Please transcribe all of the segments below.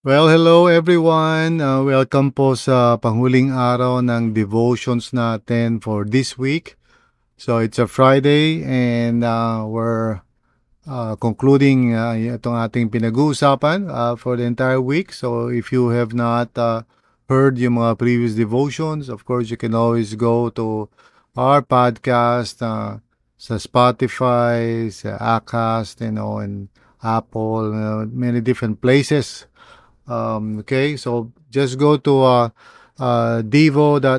Well, hello everyone. Welcome po sa panghuling araw ng devotions natin for this week. So it's a Friday and we're concluding itong ating pinag-uusapan for the entire week. So if you have not heard yung mga previous devotions, of course you can always go to our podcast sa Spotify, sa Acast, and Apple, many different places. Okay, so just go to devo.rlcc.ph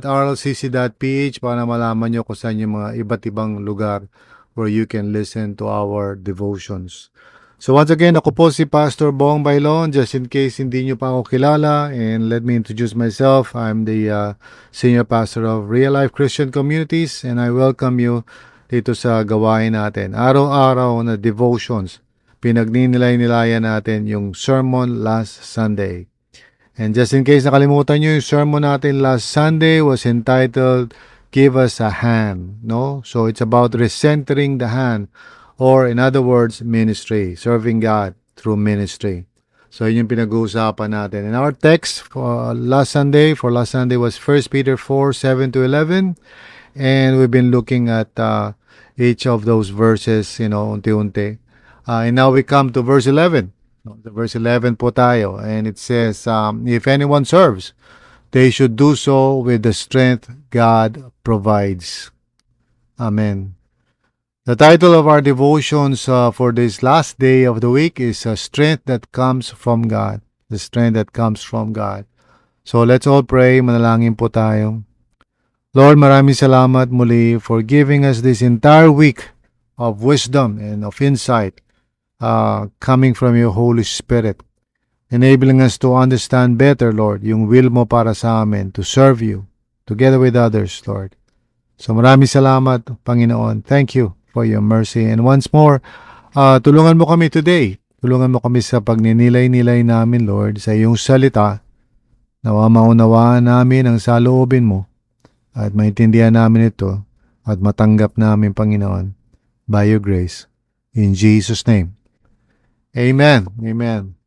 para malaman nyo kung saan yung mga iba't ibang lugar where you can listen to our devotions. So once again, ako po si Pastor Bong Bailon. Just in case hindi nyo pa ako kilala, and let me introduce myself. I'm the Senior Pastor of Real Life Christian Communities, and I welcome you dito sa gawain natin. Araw-araw na devotions, pinagninilay-nilayan natin yung sermon last Sunday. And just in case nakalimutan nyo, yung sermon natin last Sunday was entitled, Give Us a Hand. No? So it's about recentering the hand, or in other words, ministry, serving God through ministry. So yun yung pinag-uusapan natin. And our text for last Sunday was 1 Peter 4:7-11. And we've been looking at each of those verses, unti-unti. And now we come to verse 11. The verse 11 po tayo. And it says, if anyone serves, they should do so with the strength God provides. Amen. The title of our devotions for this last day of the week is Strength That Comes from God. The strength that comes from God. So let's all pray. Manalangin po tayo. Lord, maraming salamat muli for giving us this entire week of wisdom and of insight coming from your Holy Spirit, enabling us to understand better, Lord, yung will mo para sa amin to serve you together with others, Lord. So maraming salamat, Panginoon. Thank you for your mercy. And once more, tulungan mo kami today. Tulungan mo kami sa pagninilay-nilay namin, Lord, sa iyong salita. Nawa maunawaan namin ang saloobin mo at maintindihan namin ito at matanggap namin, Panginoon, by your grace. In Jesus' name. Amen. Amen.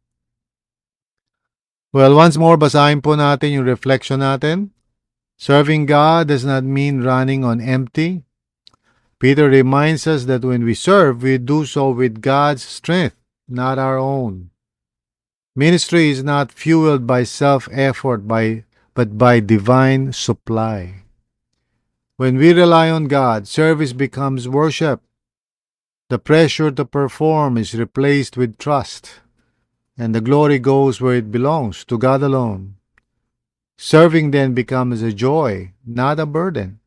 Well, once more, basahin po natin yung reflection natin. Serving God does not mean running on empty. Peter reminds us that when we serve, we do so with God's strength, not our own. Ministry is not fueled by self-effort, but by divine supply. When we rely on God, service becomes worship. The pressure to perform is replaced with trust, and the glory goes where it belongs, to God alone. Serving then becomes a joy, not a burden.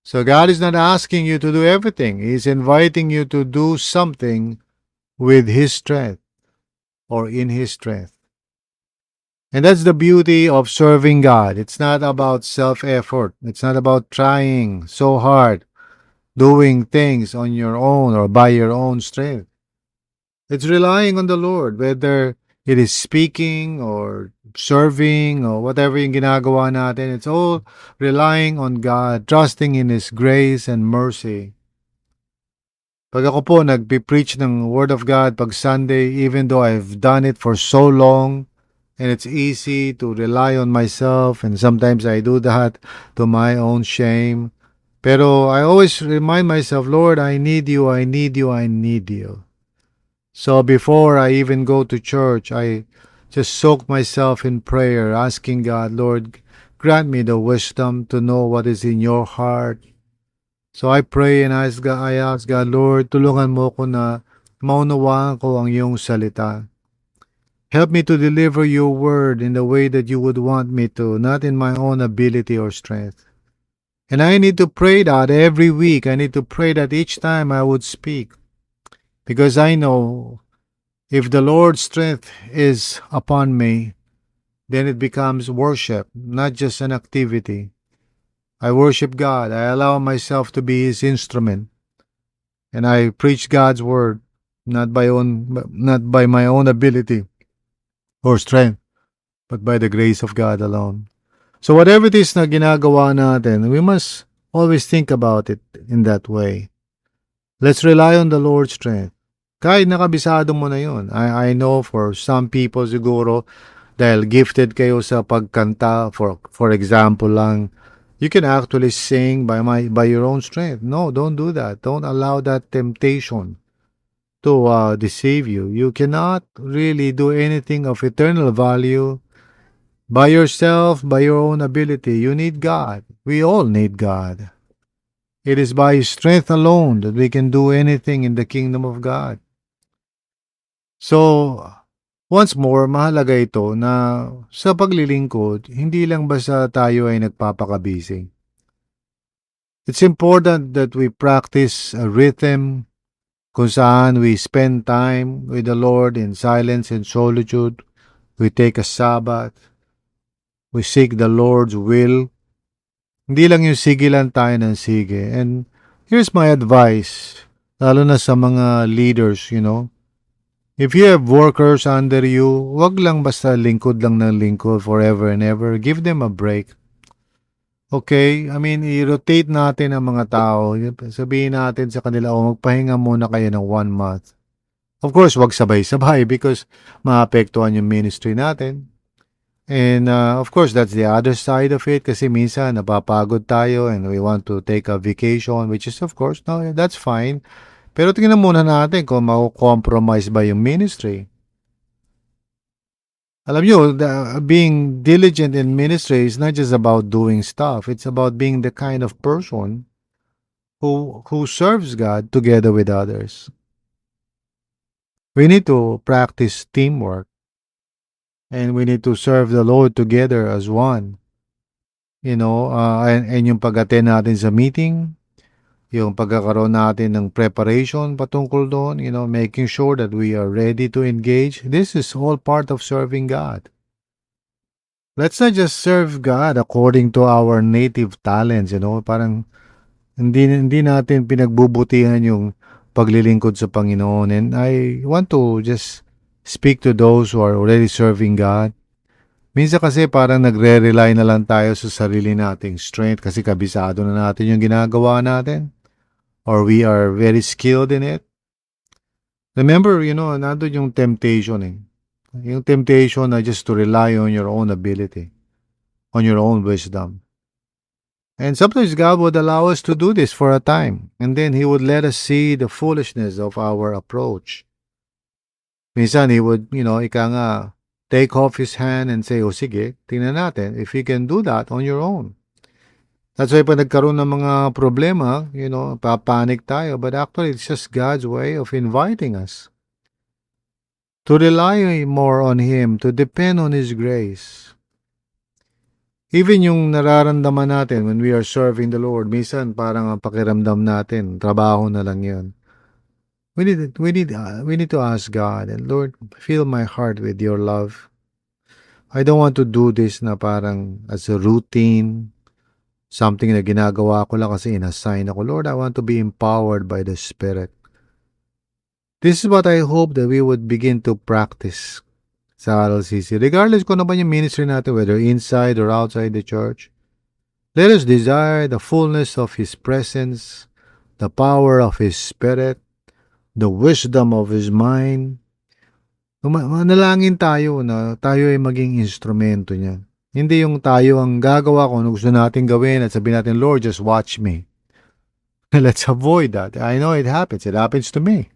So God is not asking you to do everything. He's inviting you to do something with His strength or in His strength. And that's the beauty of serving God. It's not about self-effort. It's not about trying so hard, doing things on your own or by your own strength. It's relying on the Lord, whether it is speaking or serving or whatever yung ginagawa natin. It's all relying on God, trusting in His grace and mercy. Pag ako po nagpipreach ng Word of God pag Sunday, even though I've done it for so long, and it's easy to rely on myself, and sometimes I do that to my own shame. Pero I always remind myself, Lord, I need you, I need you, I need you. So before I even go to church, I just soak myself in prayer, asking God, Lord, grant me the wisdom to know what is in your heart. So I pray and I ask God, Lord, tulungan mo ko na maunawaan ko ang iyong salita. Help me to deliver your word in the way that you would want me to, not in my own ability or strength. And I need to pray that every week. I need to pray that each time I would speak. Because I know if the Lord's strength is upon me, then it becomes worship, not just an activity. I worship God. I allow myself to be His instrument. And I preach God's word, not by my own ability or strength, but by the grace of God alone. So whatever it is na ginagawa natin, we must always think about it in that way. Let's rely on the Lord's strength. Kahit nakabisado mo na yun. I know for some people siguro, Dahil gifted kayo sa pagkanta, for example lang, you can actually sing by your own strength. No, don't do that. Don't allow that temptation to deceive you. You cannot really do anything of eternal value by yourself, by your own ability. You need God. We all need God. It is by His strength alone that we can do anything in the kingdom of God. So, once more, mahalaga ito na sa paglilingkod, hindi lang basta tayo ay nagpapakabisi. It's important that we practice a rhythm kung saan we spend time with the Lord in silence and solitude. We take a Sabbath. We seek the Lord's will. Hindi lang yung sige lang tayo ng sige. And here's my advice, lalo na sa mga leaders, If you have workers under you, wag lang basta lingkod lang ng lingkod forever and ever. Give them a break. Okay? I mean, i-rotate natin ang mga tao. Sabihin natin sa kanila, magpahinga muna kayo ng 1 month. Of course, wag sabay-sabay because maapektuhan yung ministry natin. And of course, that's the other side of it kasi minsan napapagod tayo and we want to take a vacation, which is of course, no, that's fine. Pero tingnan muna natin kung ma-compromise ba yung ministry. Alam nyo, being diligent in ministry is not just about doing stuff. It's about being the kind of person who serves God together with others. We need to practice teamwork. And we need to serve the Lord together as one. And yung pag-attend natin sa meeting, yung pagkakaroon natin ng preparation patungkol doon, making sure that we are ready to engage. This is all part of serving God. Let's not just serve God according to our native talents, parang hindi natin pinagbubutihan yung paglilingkod sa Panginoon. And I want to just speak to those who are already serving God. Minsan kasi parang nagre-rely na lang tayo sa sarili nating strength kasi kabisado na natin yung ginagawa natin. Or we are very skilled in it. Remember, nandun yung temptation eh. Yung temptation na just to rely on your own ability, on your own wisdom. And sometimes God would allow us to do this for a time. And then He would let us see the foolishness of our approach. Minsan He would, ika nga, take off His hand and say, sige, tingnan natin if you can do that on your own. That's why pag nagkaroon ng mga problema, papanik tayo. But actually, it's just God's way of inviting us to rely more on Him, to depend on His grace. Even yung nararamdaman natin when we are serving the Lord, minsan parang ang pakiramdam natin, trabaho na lang yun. We need to ask God, and Lord, fill my heart with your love. I don't want to do this na parang as a routine, something na ginagawa ko lang kasi inassign ako. Lord, I want to be empowered by the Spirit. This is what I hope that we would begin to practice sa RLCC. Regardless kung ano ba yung ministry natin, whether inside or outside the church, let us desire the fullness of His presence, the power of His Spirit, the wisdom of His mind. Manalangin tayo na tayo ay maging instrumento niya. Hindi yung tayo ang gagawa kung ano gusto natin gawin at sabihin natin, Lord, just watch me. Let's avoid that. I know it happens. It happens to me.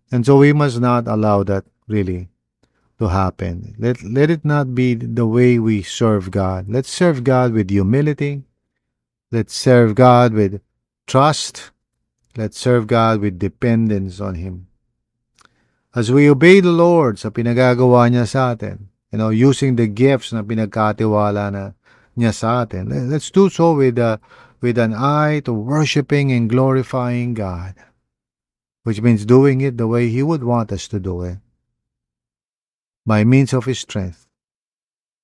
And so we must not allow that really to happen. Let it not be the way we serve God. Let's serve God with humility. Let's serve God with trust. Let's serve God with dependence on Him. As we obey the Lord sa pinagagawa niya sa atin, using the gifts na pinagkatiwala na niya sa atin, let's do so with an eye to worshiping and glorifying God, which means doing it the way He would want us to do it, by means of His strength,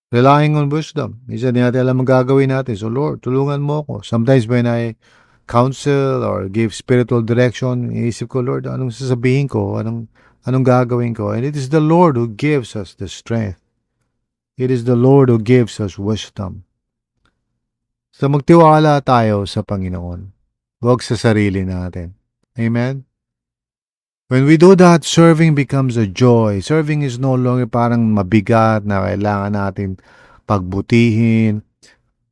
relying on wisdom. Isa din natin alam ang gagawin natin. So Lord, tulungan mo ako. Sometimes when I counsel or give spiritual direction, iisip ko, Lord, anong sasabihin ko? Anong gagawin ko? And it is the Lord who gives us the strength. It is the Lord who gives us wisdom. So magtiwala tayo sa Panginoon. Huwag sa sarili natin. Amen? When we do that, serving becomes a joy. Serving is no longer parang mabigat na kailangan natin pagbutihin.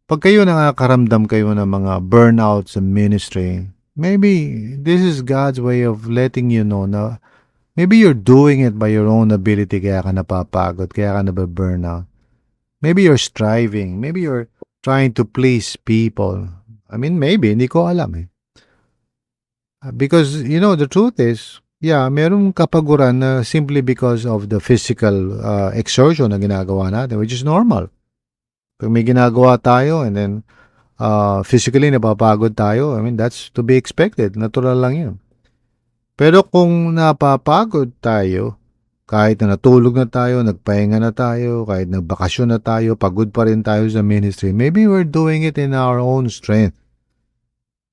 Pag kayo nakakaramdam kayo ng mga burnout sa ministry, maybe this is God's way of letting you know na maybe you're doing it by your own ability kaya ka napapagod, kaya ka nababurnout. Maybe you're striving, maybe you're trying to please people. I mean, maybe, hindi ko alam eh. Because, the truth is, yeah, merong kapaguran na simply because of the physical exertion na ginagawa natin, which is normal. Pag may ginagawa tayo and then physically napapagod tayo, I mean, that's to be expected. Natural lang yun. Pero kung napapagod tayo, kahit na natulog na tayo, nagpahinga na tayo, kahit nagbakasyon na tayo, pagod pa rin tayo sa ministry, maybe we're doing it in our own strength.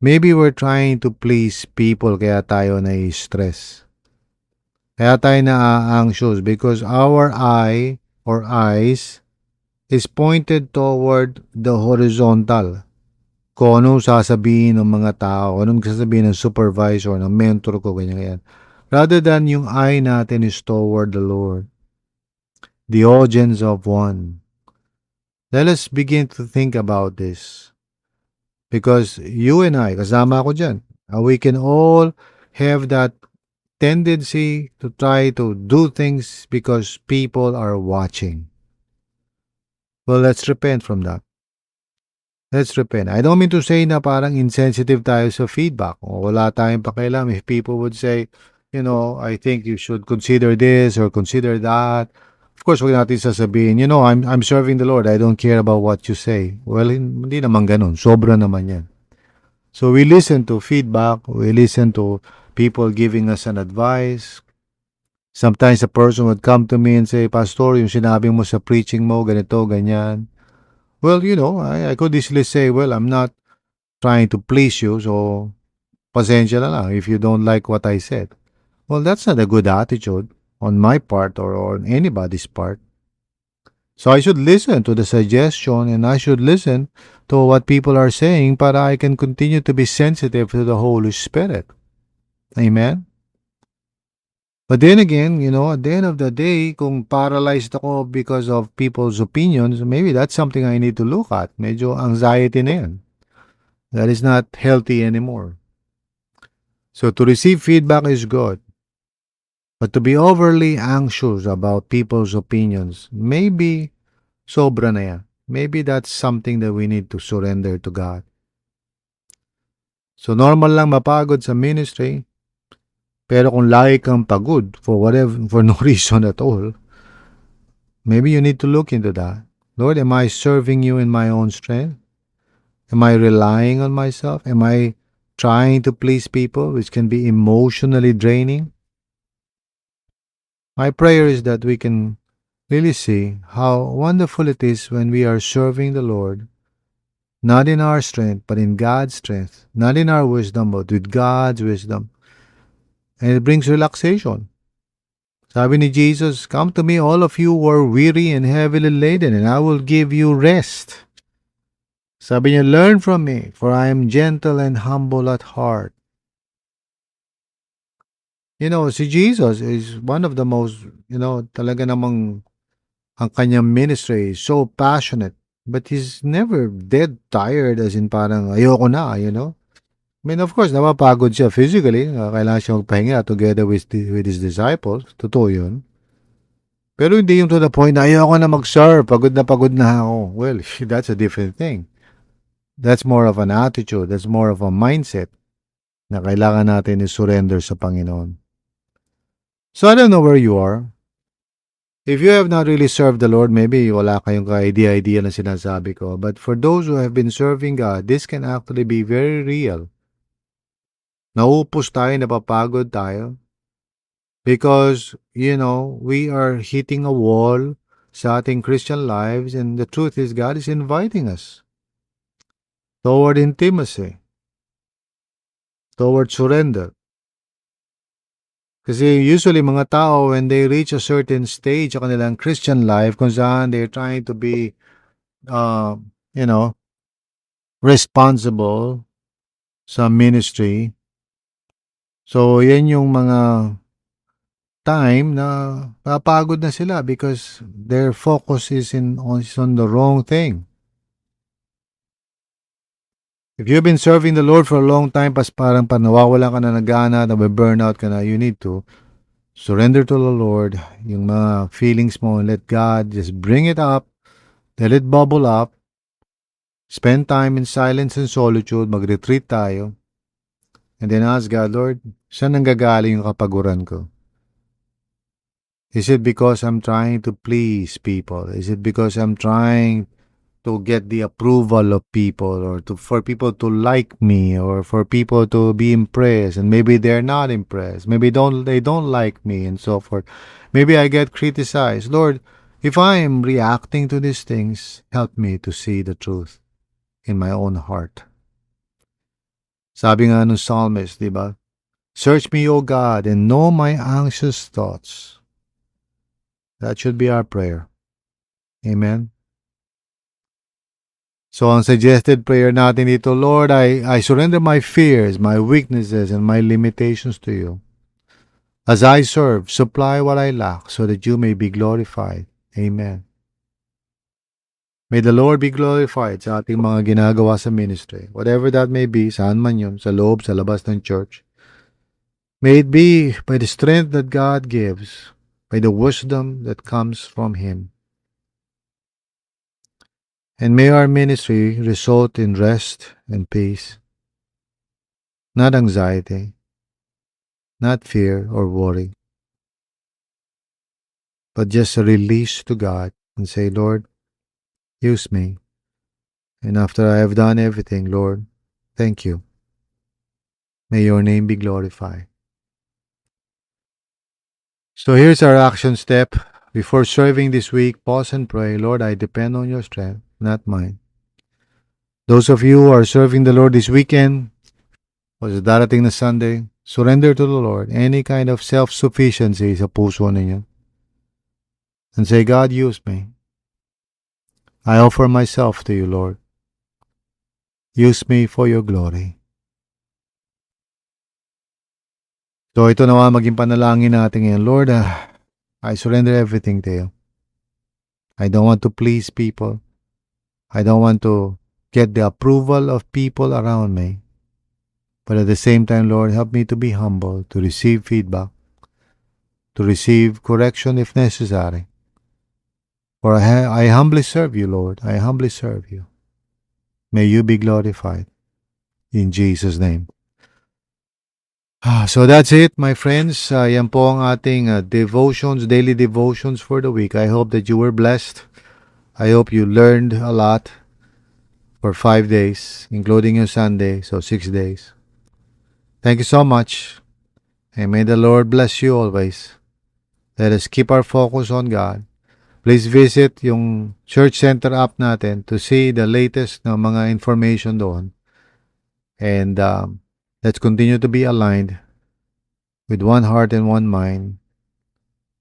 Maybe we're trying to please people kaya tayo na-stress. Kaya tayo na-anxious because our eye or eyes is pointed toward the horizontal. Kung anong sasabihin ng mga tao, anong sasabihin ng supervisor, ng mentor ko, ganyan. Rather than yung eye natin is toward the Lord, the audience of one. Let us begin to think about this. Because you and I, kasama ako dyan, we can all have that tendency to try to do things because people are watching. Well, let's repent from that. Let's repent. I don't mean to say na parang insensitive tayo sa feedback o wala tayong pakialam if people would say, I think you should consider this or consider that. Of course, huwag natin sasabihin, I'm serving the Lord. I don't care about what you say. Well, hindi naman ganun. Sobra naman yan. So we listen to feedback. We listen to people giving us an advice. Sometimes a person would come to me and say, Pastor, yung sinabi mo sa preaching mo, ganito, ganyan. Well, I could easily say, well, I'm not trying to please you, so pasensya na lang if you don't like what I said. Well, that's not a good attitude on my part or on anybody's part. So I should listen to the suggestion and I should listen to what people are saying para I can continue to be sensitive to the Holy Spirit. Amen? But then again, at the end of the day, kung paralyzed ako because of people's opinions, maybe that's something I need to look at. Medyo anxiety na yan. That is not healthy anymore. So to receive feedback is good. But to be overly anxious about people's opinions, maybe sobra na yan. Maybe that's something that we need to surrender to God. So normal lang mapagod sa ministry, pero kung lagi kang pagod for no reason at all, maybe you need to look into that. Lord, am I serving you in my own strength? Am I relying on myself? Am I trying to please people, which can be emotionally draining? My prayer is that we can really see how wonderful it is when we are serving the Lord, not in our strength, but in God's strength, not in our wisdom, but with God's wisdom. And it brings relaxation. Sabi ni Jesus, come to me all of you who are weary and heavily laden, and I will give you rest. Sabi niya, learn from me, for I am gentle and humble at heart. Si Jesus is one of the most, talaga namang ang kanyang ministry is so passionate. But he's never dead tired as in parang ayoko na, I mean, of course, napapagod siya physically. Kailangan siya magpahinga together with his disciples. Totoo yun. Pero hindi yung to the point na ayoko na mag-serve. Pagod na ako. Well, that's a different thing. That's more of an attitude. That's more of a mindset na kailangan natin i-surrender sa Panginoon. So I don't know where you are. If you have not really served the Lord, maybe wala kayong ka-idea na sinasabi ko. But for those who have been serving God, this can actually be very real. Naupos tayo, napapagod tayo. Because, we are hitting a wall sa ating Christian lives and the truth is God is inviting us toward intimacy, toward surrender. Kasi usually mga tao, when they reach a certain stage sa kanilang Christian life, kung saan they're trying to be, responsible sa ministry. So, yan yung mga time na papagod na sila because their focus is on the wrong thing. If you've been serving the Lord for a long time, parang nawawala ka na ng gana, nabe-burnout ka na, you need to surrender to the Lord yung mga feelings mo and let God just bring it up, let it bubble up, spend time in silence and solitude, mag-retreat tayo, and then ask God, Lord, saan nanggagaling yung kapaguran ko? Is it because I'm trying to please people? Is it because I'm trying to get the approval of people or for people to like me or for people to be impressed and maybe they're not impressed. Maybe they don't like me and so forth. Maybe I get criticized. Lord, if I am reacting to these things, help me to see the truth in my own heart. Sabi nga ng psalmist, di ba? Search me, O God, and know my anxious thoughts. That should be our prayer. Amen. So ang suggested prayer natin dito, Lord, I surrender my fears, my weaknesses, and my limitations to you. As I serve, supply what I lack so that you may be glorified. Amen. May the Lord be glorified sa ating mga ginagawa sa ministry. Whatever that may be, saan man yun, sa loob, sa labas ng church. May it be by the strength that God gives, by the wisdom that comes from Him. And may our ministry result in rest and peace, not anxiety, not fear or worry, but just a release to God and say, Lord, use me. And after I have done everything, Lord, thank you. May your name be glorified. So here's our action step. Before serving this week, pause and pray, Lord, I depend on your strength, not mine. Those of you who are serving the Lord this weekend, o sa darating na Sunday, surrender to the Lord any kind of self-sufficiency sa puso ninyo. And say, God, use me. I offer myself to you, Lord. Use me for your glory. So ito nawa maging panalangin natin ngayon. Lord, I surrender everything to you. I don't want to please people. I don't want to get the approval of people around me. But at the same time, Lord, help me to be humble, to receive feedback, to receive correction if necessary. For I humbly serve you, Lord. I humbly serve you. May you be glorified. In Jesus' name. So that's it, my friends. Yan po ang ating devotions, daily devotions for the week. I hope that you were blessed. I hope you learned a lot for 5 days, including your Sunday, so 6 days. Thank you so much. And may the Lord bless you always. Let us keep our focus on God. Please visit yung Church Center app natin to see the latest na mga information doon. And let's continue to be aligned with one heart and one mind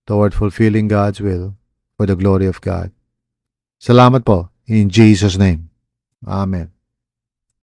toward fulfilling God's will for the glory of God. Salamat po. In Jesus' name. Amen.